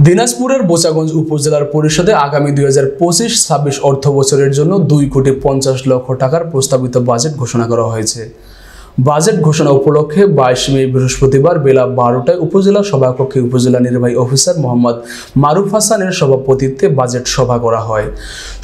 দিনাজপুরের বোচাগঞ্জ উপজেলার পরিষদে আগামী 2025-26 অর্থ বছরের জন্য 2,50,00,000 টাকার প্রস্তাবিত বাজেট ঘোষণা করা হয়েছে। বাজেট ঘোষণা উপলক্ষে 22 মে বৃহস্পতিবার বেলা 12টায় উপজেলা সভাকক্ষে উপজেলা নির্বাহী অফিসার মোহাম্মদ মারুফ হাসানের সভাপতিত্বে বাজেট সভা করা হয়।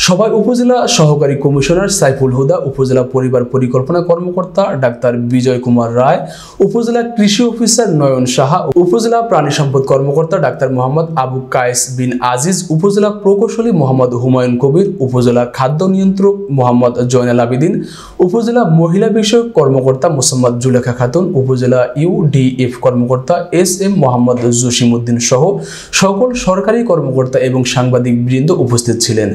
সভায় উপজেলা সহকারী কমিশনার সাইফুল হুদা, উপজেলা পরিবার পরিকল্পনা কর্মকর্তা ডাক্তার বিজয় কুমার রায়, উপজেলা কৃষি অফিসার নয়ন সাহা, উপজেলা প্রাণী সম্পদ কর্মকর্তা ডাক্তার মোহাম্মদ আবু কায়েস বিন আজিজ, উপজেলা প্রকৌশলী মোহাম্মদ হুমায়ুন কবির, উপজেলা খাদ্য নিয়ন্ত্রক মোহাম্মদ জয়নাল আবেদিন, উপজেলা মহিলা বিষয়ক কর্মকর্তা মোসাম্মদ জুলেখা খাতুন, উপজেলা ইউডিএফ কর্মকর্তা এস.এম. মোহাম্মদ জসিমউদ্দিন সহ সকল সরকারি কর্মকর্তা এবং সাংবাদিক বৃন্দ উপস্থিত ছিলেন।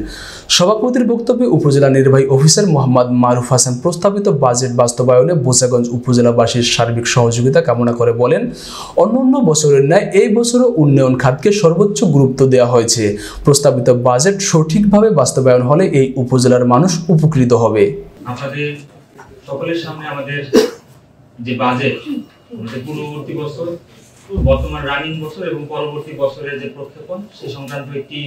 সভাপতির বক্তব্যে উপজেলা নির্বাহী অফিসার মোহাম্মদ মারুফ হাসান প্রস্তাবিত বাজেট বাস্তবায়নে বোচাগঞ্জ উপজেলাবাসীর সার্বিক সহযোগিতা কামনা করে বলেন, অন্যান্য বছরের ন্যায় এই বছরও উন্নয়ন খাতকে সর্বোচ্চ গুরুত্ব দেওয়া হয়েছে। প্রস্তাবিত বাজেট সঠিকভাবে বাস্তবায়ন হলে এই উপজেলার মানুষ উপকৃত হবে। আপনাদের সকলের সামনে আমাদের যে বাজেট, আমাদের পূর্ববর্তী বছর, বর্তমান রানিং বছর এবং পরবর্তী বছরের যে প্রক্ষেপণ, সেই সংক্রান্ত একটি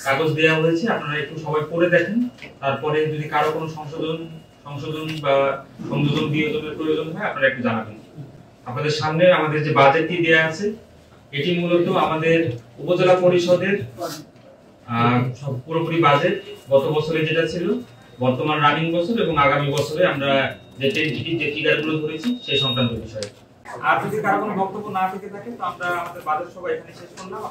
কাগজ দেওয়া হয়েছে। আপনারা একটু সবাই পড়ে দেখেন, তারপরে যদি কারো কোনো সংশোধন বা সংযোজন বিয়োজনের প্রয়োজন হয় আপনারা একটু জানাবেন। আপনাদের সামনে আমাদের যে বাজেটটি দেওয়া আছে, এটি মূলত আমাদের উপজেলা পরিষদের পুরোপুরি বাজেট, গত বছরে যেটা ছিল, বর্তমান রানিং বছর এবং আগামী বছরে আমরা যে টেন্টেটিভ যে ফিগারগুলো ধরেছি সেই সংক্রান্ত বিষয়ে। আর যদি কারো কোনো বক্তব্য না থেকে থাকে তো আমরা আমাদের বাজেট সভা এখানে শেষ করলাম।